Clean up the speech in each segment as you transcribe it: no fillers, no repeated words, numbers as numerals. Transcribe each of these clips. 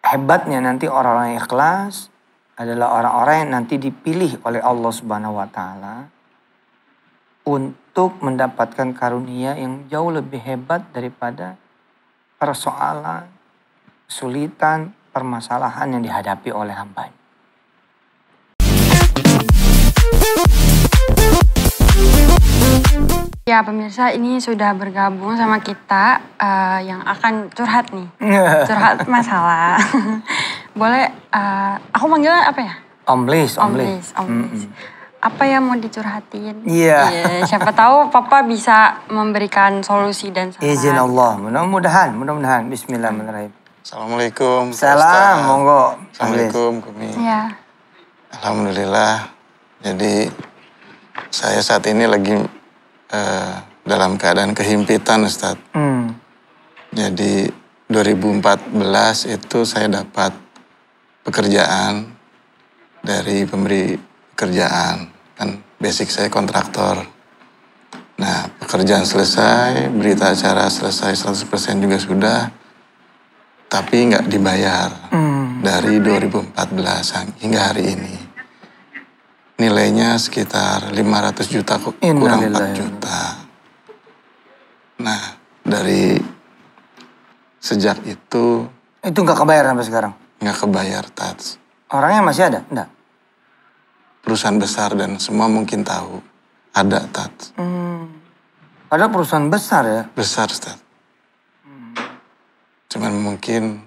hebatnya nanti orang-orang yang ikhlas adalah orang-orang yang nanti dipilih oleh Allah Subhanahu wa taala untuk mendapatkan karunia yang jauh lebih hebat daripada persoalan, kesulitan, permasalahan yang dihadapi oleh hamba. Ya pemirsa, ini sudah bergabung sama kita yang akan curhat nih. Curhat masalah. Boleh, aku manggilnya apa ya? Omlis. Apa yang mau dicurhatin? Iya. Siapa tahu Papa bisa memberikan solusi dan saran. Izin Allah, mudah-mudahan. Bismillahirrahmanirrahim. Assalamualaikum. Salam, monggo. Assalamualaikum, Kumi. Iya. Alhamdulillah. Jadi saya saat ini lagi dalam keadaan kehimpitan, Ustadz. Jadi 2014 itu saya dapat pekerjaan dari pemberi pekerjaan. Kan basic saya kontraktor. Nah, pekerjaan selesai, berita acara selesai 100% juga sudah. Tapi nggak dibayar dari 2014 hingga hari ini. Nilainya sekitar 500 juta kurang 4 juta. Nah, dari sejak itu... Itu nggak kebayar sampai sekarang? Nggak kebayar, Tats. Orangnya masih ada? Enggak? Perusahaan besar dan semua mungkin tahu. Ada, Tats. Padahal perusahaan besar ya? Besar, Tats. Cuman mungkin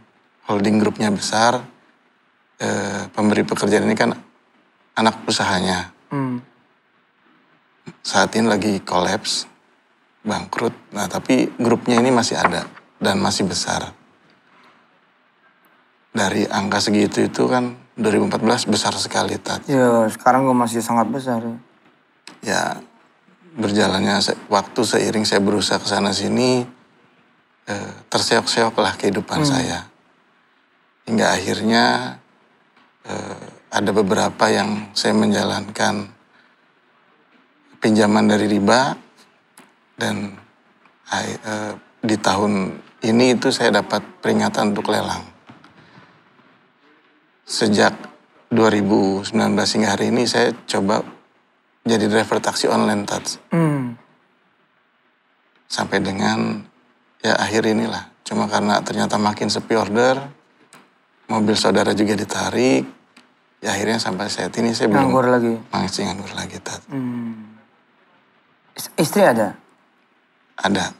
holding grupnya besar. Pemberi pekerjaan ini kan anak usahanya. Saat ini lagi kolaps, bangkrut. Nah, tapi grupnya ini masih ada dan masih besar. Dari angka segitu itu kan 2014 besar sekali, Tat. Ya, sekarang gue masih sangat besar ya. Ya, berjalannya waktu seiring saya berusaha ke sana sini, terseok-seok lah kehidupan saya. Hingga akhirnya ada beberapa yang saya menjalankan pinjaman dari riba dan di tahun ini itu saya dapat peringatan untuk lelang. Sejak 2019 hingga hari ini saya coba jadi driver taksi online, Tats. Sampai dengan ya akhir inilah. Cuma karena ternyata makin sepi order, mobil saudara juga ditarik, ya akhirnya sampai saat ini saya belum masih nganggur lagi, Tat. Istri ada? Ada.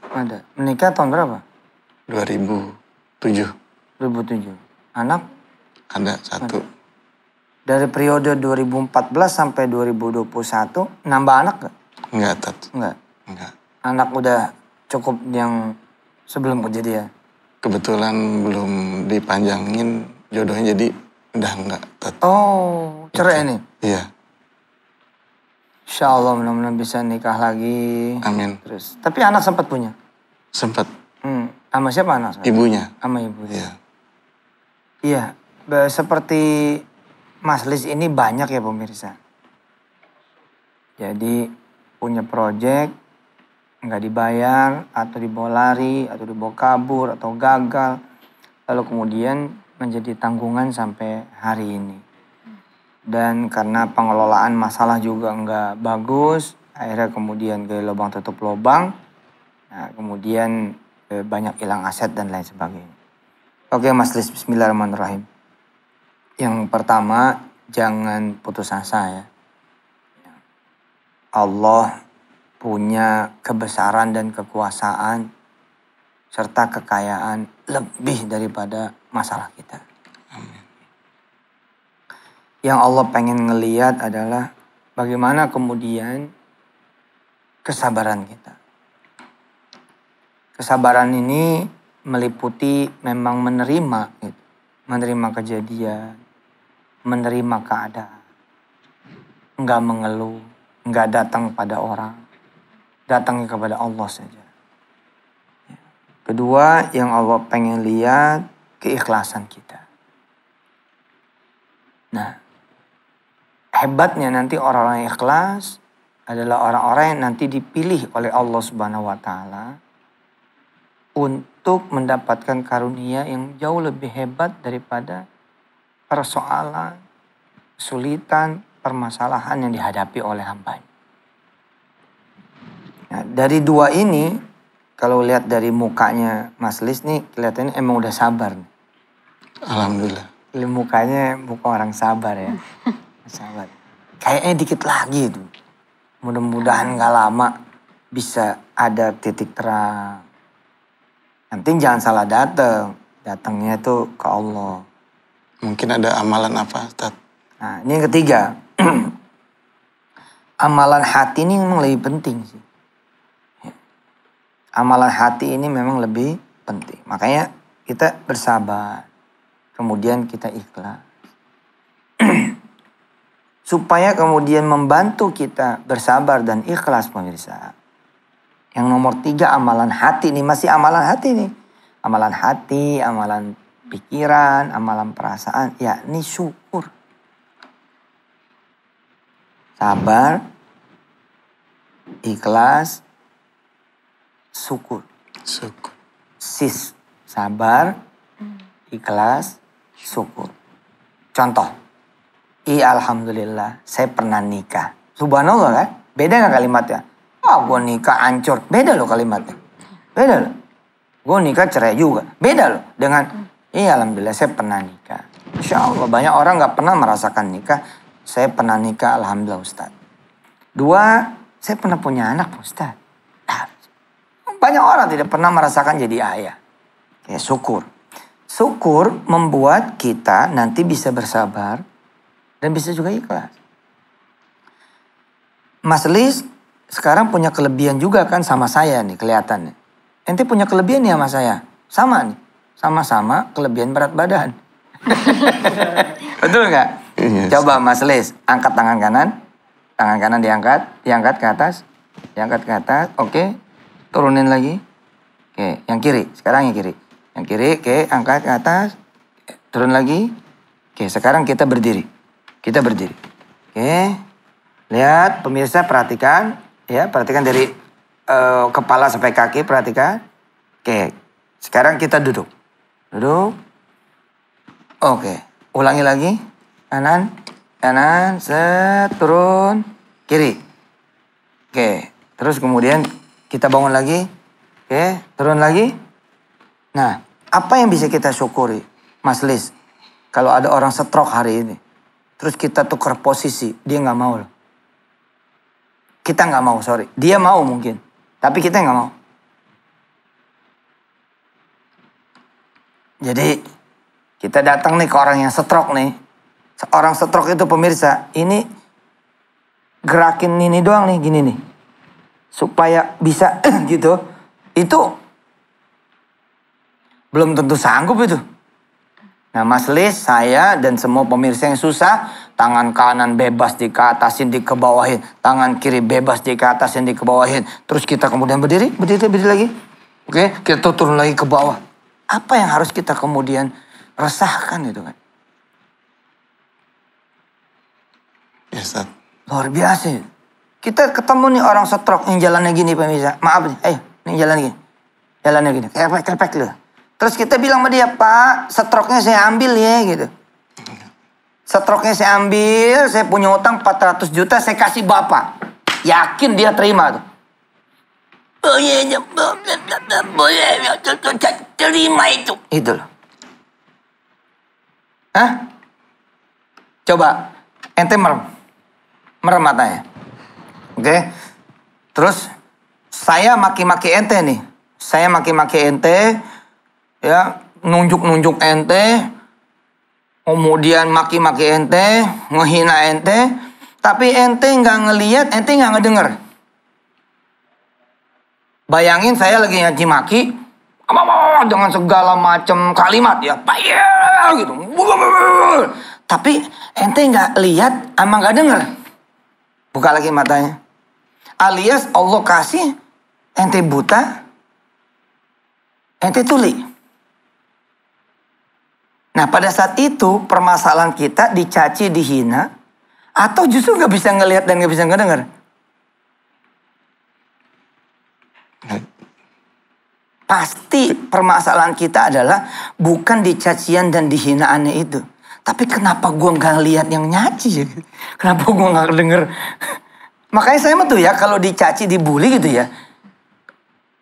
Menikah tahun berapa? 2007. 2007. Anak? Ada satu. Dari periode 2014 sampai 2021, nambah anak gak? Enggak, Tat. Enggak? Enggak. Anak udah cukup yang sebelum kejadian? Kebetulan belum dipanjangin jodohnya, jadi udah enggak, Tat. Oh, cerai ini? Iya. Insya Allah mudah-mudahan bisa nikah lagi. Amin. Terus, tapi anak sempat punya? Sempat. Sama siapa anak? Ibunya. Sama ibunya? Iya. Iya, seperti Mas Lis ini banyak ya pemirsa. Jadi punya proyek, nggak dibayar, atau dibawa lari, atau dibawa kabur, atau gagal. Lalu kemudian menjadi tanggungan sampai hari ini. Dan karena pengelolaan masalah juga nggak bagus, akhirnya kemudian ke lubang tutup lubang. Nah, kemudian banyak hilang aset dan lain sebagainya. Oke Mas Lis, bismillahirrahmanirrahim. Yang pertama, jangan putus asa ya. Allah punya kebesaran dan kekuasaan serta kekayaan lebih daripada masalah kita. Amin. Yang Allah pengen ngeliat adalah bagaimana kemudian kesabaran kita. Kesabaran ini meliputi memang menerima, gitu. Menerima kejadian, menerima keadaan. Enggak mengeluh, enggak datang pada orang, datangnya kepada Allah saja. Kedua, yang Allah pengen lihat keikhlasan kita. Nah, hebatnya nanti orang-orang yang ikhlas adalah orang-orang yang nanti dipilih oleh Allah Subhanahu wa taala untuk mendapatkan karunia yang jauh lebih hebat daripada persoalan, kesulitan, permasalahan yang dihadapi oleh hamba. Nah, dari dua ini, kalau lihat dari mukanya Mas Lis nih, kelihatannya emang udah sabar. Alhamdulillah. Mukanya muka orang sabar ya. Sabar. Kayaknya dikit lagi tuh. Mudah-mudahan gak lama bisa ada titik terang. Nanti jangan salah datang. Datangnya tuh ke Allah. Mungkin ada amalan apa, Ustaz? Nah, ini yang ketiga. Amalan hati ini memang lebih penting sih. Amalan hati ini memang lebih penting. Makanya kita bersabar. Kemudian kita ikhlas. Supaya kemudian membantu kita bersabar dan ikhlas, pemirsa. Yang nomor 3 amalan hati nih. Masih amalan hati nih. Amalan hati, amalan pikiran, amalan perasaan, yakni syukur. Sabar, ikhlas, syukur. Syukur. Sis, sabar, ikhlas, syukur. Contoh, alhamdulillah saya pernah nikah. Subhanallah kan? Beda gak kalimatnya? Gue nikah hancur. Beda loh kalimatnya. Beda loh. Gue nikah cerai juga. Beda loh dengan alhamdulillah saya pernah nikah. Insya Allah banyak orang gak pernah merasakan nikah. Saya pernah nikah, alhamdulillah Ustaz. 2, saya pernah punya anak Ustaz. Banyak orang tidak pernah merasakan jadi ayah. Ya syukur. Syukur membuat kita nanti bisa bersabar dan bisa juga ikhlas. Mas Lis sekarang punya kelebihan juga kan sama saya nih kelihatannya. Ente punya kelebihan ya sama saya? Sama nih. Sama-sama kelebihan berat badan. Betul nggak? Yes. Coba Mas Lis, angkat tangan kanan. Tangan kanan diangkat ke atas. Diangkat ke atas, oke. Turunin lagi. Oke, yang kiri. Sekarang yang kiri. Yang kiri, oke, angkat ke atas. Turun lagi. Oke, sekarang kita berdiri. Kita berdiri. Oke. Lihat, pemirsa perhatikan. Ya, perhatikan dari kepala sampai kaki, perhatikan. Oke, sekarang kita duduk. Duduk. Oke, ulangi lagi. Kanan, kanan, turun. Kiri. Oke, terus kemudian kita bangun lagi. Oke, turun lagi. Nah, apa yang bisa kita syukuri, Mas Lis? Kalau ada orang stroke hari ini, terus kita tukar posisi, dia nggak mau loh. Kita nggak mau, sorry. Dia mau mungkin, tapi kita nggak mau. Jadi, kita datang nih ke orang yang stroke nih. Orang stroke itu pemirsa, ini gerakin ini doang nih, gini nih. Supaya bisa gitu, itu belum tentu sanggup itu. Nah Mas Lis, saya dan semua pemirsa yang susah, tangan kanan bebas dikeatasin, dikebawahin. Tangan kiri bebas dikeatasin, dikebawahin. Terus kita kemudian berdiri lagi. Oke, kita turun lagi ke bawah. Apa yang harus kita kemudian resahkan itu kan? Ya Ustaz. Luar biasa. Kita ketemu nih orang stroke yang jalannya gini pemirsa. Maaf nih, ayo, nih jalan gini. Jalannya gini, kepek loh. Terus kita bilang sama dia, Pak, stroke-nya saya ambil ya gitu. Stroke-nya saya ambil, saya punya utang 400 juta, saya kasih Bapak. Yakin dia terima tuh. Oh iya, boleh, terima itu. Itu loh. Hah? Coba, ente merem. Merem matanya. Oke. Terus, saya maki-maki ente nih. Saya maki-maki ente. Ya, nunjuk-nunjuk ente, kemudian maki-maki ente, ngehina ente, tapi ente nggak ngelihat, ente nggak ngedenger. Bayangin saya lagi nyaci maki, dengan segala macam kalimat ya, gitu. Tapi ente nggak lihat, ama nggak denger. Buka lagi matanya. Alias Allah kasih ente buta, ente tuli. Nah pada saat itu permasalahan kita dicaci, dihina, atau justru nggak bisa ngelihat dan nggak bisa ngedenger. pasti permasalahan kita adalah bukan di cacian dan dihinaannya itu. Tapi kenapa gue gak lihat yang nyaci ya? Kenapa gue gak denger? Makanya saya mah tuh ya kalau dicaci, dibully gitu ya.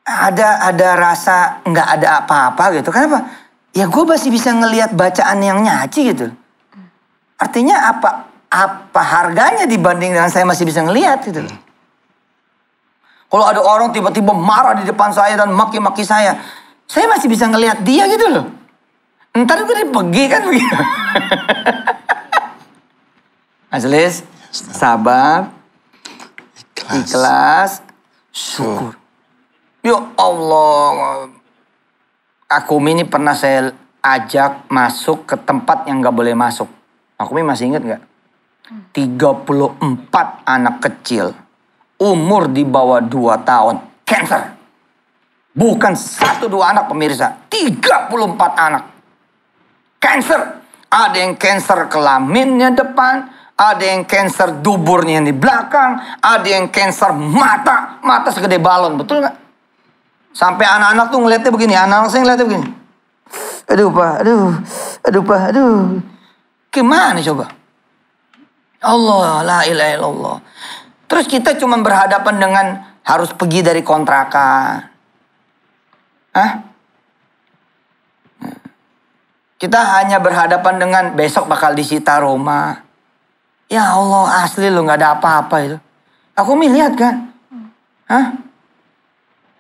Ada rasa gak ada apa-apa gitu. Kenapa? Ya gue masih bisa ngelihat bacaan yang nyaci gitu. Artinya apa harganya dibanding dengan saya masih bisa ngelihat gitu. Kalau ada orang tiba-tiba marah di depan saya dan maki-maki saya masih bisa ngelihat dia gitu loh. Ntar gue pergi kan begitu. Majelis, sabar, ikhlas, syukur. Ya Allah, aku ini pernah saya ajak masuk ke tempat yang gak boleh masuk. Aku ini masih ingat gak? 34 anak kecil, umur di bawah 2 tahun, cancer. Bukan 1-2 anak pemirsa, 34 anak. Cancer. Ada yang cancer kelaminnya depan, ada yang cancer duburnya di belakang, ada yang cancer mata segede balon, betul gak? Sampai anak-anak tuh ngeliatnya begini, anak-anak saya ngeliatnya begini. Aduh pak, aduh. Gimana coba? Allah, la ilaha illallah. Terus kita cuma berhadapan dengan harus pergi dari kontrakan. Hah? Kita hanya berhadapan dengan besok bakal disita rumah. Ya Allah, asli lo gak ada apa-apa itu. Aku lihat kan. Hah?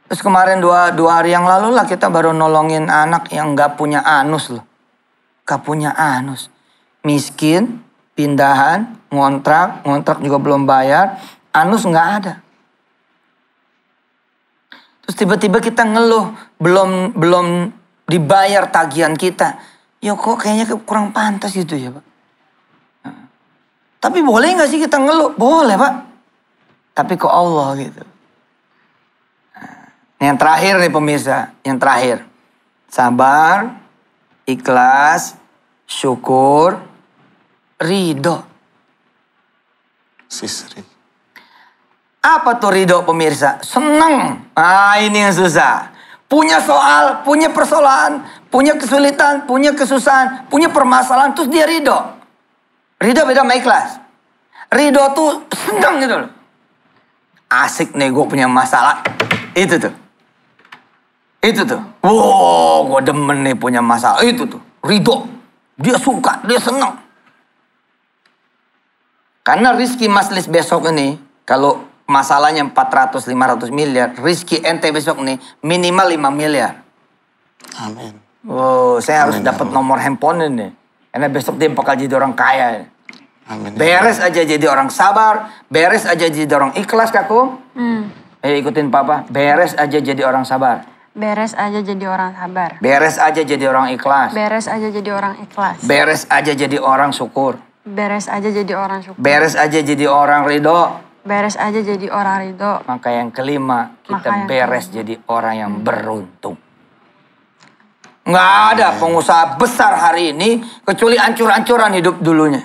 Terus kemarin dua hari yang lalu lah kita baru nolongin anak yang gak punya anus loh. Gak punya anus. Miskin, pindahan, ngontrak juga belum bayar. Anus gak ada. Terus tiba-tiba kita ngeluh. Belum dibayar tagihan kita. Ya kok kayaknya kurang pantas gitu ya Pak. Tapi boleh gak sih kita ngeluh? Boleh Pak. Tapi kok Allah gitu. Yang terakhir nih pemirsa. Yang terakhir. Sabar. Ikhlas. Syukur. Ridho. Sisri. Apa tuh ridho pemirsa? Seneng. Ini yang susah. Punya soal, punya persoalan, punya kesulitan, punya kesusahan, punya permasalahan, terus dia ridho. Ridho beda sama ikhlas. Ridho tuh seneng gitu loh. Asik nih gue punya masalah. Itu tuh. Wow, gue demen nih punya masalah. Itu tuh. Ridho. Dia suka, dia seneng. Karena rizki Maslis besok ini, kalau masalahnya 400-500 miliar, rizki ente besok nih minimal 5 miliar. Amin. Oh, saya harus dapat nomor handphone ini. Karena besok dia bakal jadi orang kaya. Amin. Beres aja jadi orang sabar, beres aja jadi orang ikhlas kakku. Ayo ikutin papa, beres aja jadi orang sabar. Beres aja jadi orang sabar. Beres aja jadi orang ikhlas. Beres aja jadi orang ikhlas. Beres aja jadi orang syukur. Beres aja jadi orang syukur. Beres aja jadi orang ridho. Beres aja jadi orang ridho. Maka yang kelima, kita beres jadi orang yang beruntung. Nggak ada pengusaha besar hari ini, kecuali ancur-ancuran hidup dulunya.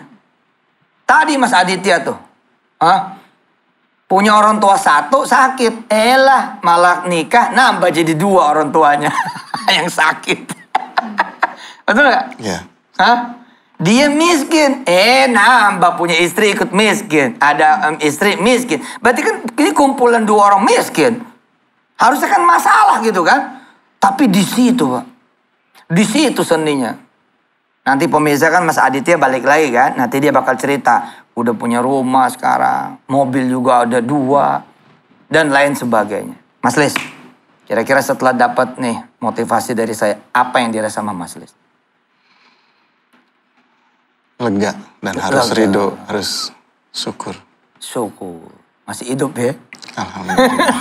Tadi Mas Aditya tuh. Punya orang tua 1 sakit. Malah nikah, nambah jadi 2 orang tuanya. Yang sakit. Betul nggak? Iya. Dia miskin, nambah punya istri ikut miskin. Ada istri miskin. Berarti kan ini kumpulan 2 orang miskin. Harusnya kan masalah gitu kan. Tapi di situ Pak. Di situ seninya. Nanti pemirsa kan Mas Aditya balik lagi kan. Nanti dia bakal cerita. Udah punya rumah sekarang. Mobil juga ada 2. Dan lain sebagainya. Mas Lis, kira-kira setelah dapat nih motivasi dari saya. Apa yang dirasa sama Mas Lis? Lega dan harus ridho, harus syukur. Syukur. Masih hidup ya? Alhamdulillah.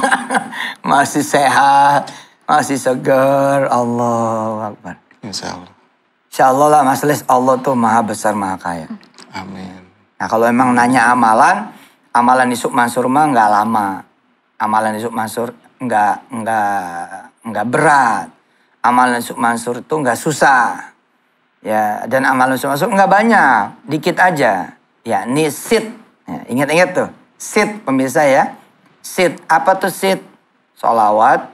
Masih sehat, masih segar. Allahu Akbar. Insya Allah. Insya Allah lah Mas Lis, Allah tuh maha besar, maha kaya. Amin. Nah kalau emang nanya amalan Yusuf Mansur mah nggak lama. Amalan Yusuf Mansur nggak berat. Amalan Yusuf Mansur tuh nggak susah. Ya, dan amalan Yusuf Mansur nggak banyak, dikit aja. Ya, ini sit. Ya, ingat-ingat tuh, sit pemirsa ya. Sit, apa tuh sit? Sholawat,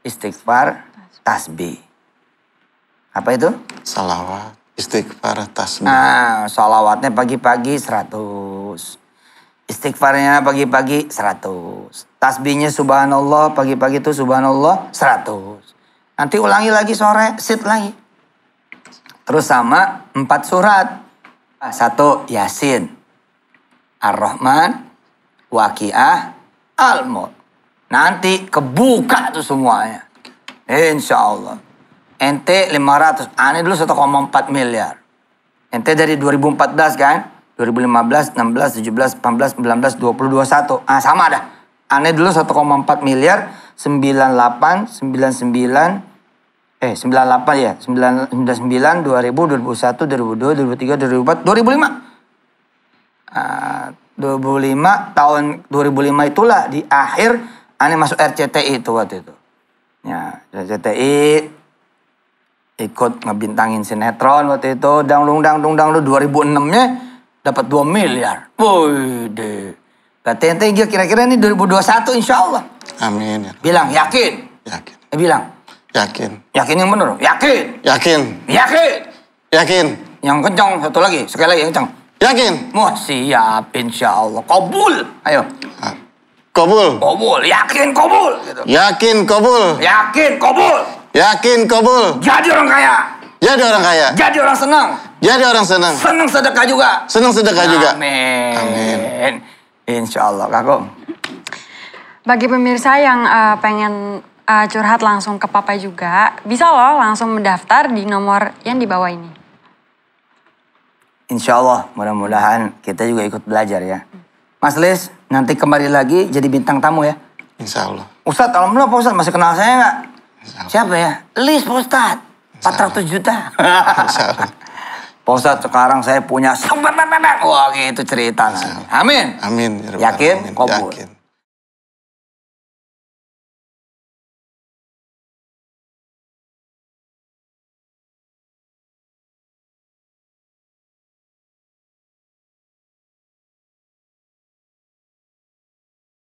istighfar, tasbih. Apa itu? Salawat, istighfar, tasbih. Nah, salawatnya pagi-pagi 100. Istighfarnya pagi-pagi 100. Tasbihnya subhanallah, pagi-pagi itu subhanallah 100. Nanti ulangi lagi sore, sit lagi. Terus sama 4 surat. 1 Yasin, Ar-Rahman, Waqiah, Al-Mulk. Nanti kebuka tuh semuanya. Insya Allah. Ente 500, aneh dulu 1,4 miliar. Ente dari 2014 kan? 2015, 16, 17, 18, 19, 20, 21. Ah sama dah. Aneh dulu 1,4 miliar, 98, 99, 98 ya. 99, 2000, 2001, 2002, 2003, 2004, 2005. 2005, tahun 2005 itulah di akhir aneh masuk RCTI itu waktu itu. Ya, RCTI ikut ngebintangin sinetron waktu itu. Dangdung 2006-nya dapat 2 miliar. Woi deh. Berarti ente kira-kira ini 2021 insya Allah. Amin. Ya. Bilang yakin. Yakin. Bilang. Yakin. Yakin yang benar. Yakin. Yakin. Yakin. Yakin. Yang kencang satu lagi. Sekali lagi yang kencang. Yakin. Wah siap insya Allah. Kabul. Ayo. Kabul. Kabul. Yakin kabul. Gitu. Yakin kabul. Yakin kabul. Yakin kabul. Jadi orang kaya. Jadi orang kaya. Jadi orang senang. Jadi orang senang. Senang sedekah juga. Senang sedekah juga. Amin. Amin. Insya Allah, Kakak. Bagi pemirsa yang pengen curhat langsung ke Papa juga, bisa loh langsung mendaftar di nomor yang di bawah ini. Insya Allah, mudah-mudahan kita juga ikut belajar ya. Mas Lis, nanti kembali lagi jadi bintang tamu ya. Insya Allah. Ustadz, alhamdulillah Pak Ustadz masih kenal saya nggak? Siapa ya? Lis Pak Ustadz, 400 juta. Insya Allah. Pak Ustadz, sekarang saya punya wah gitu cerita. Amin. Amin. Yakin? Amin. Kabul. Yakin.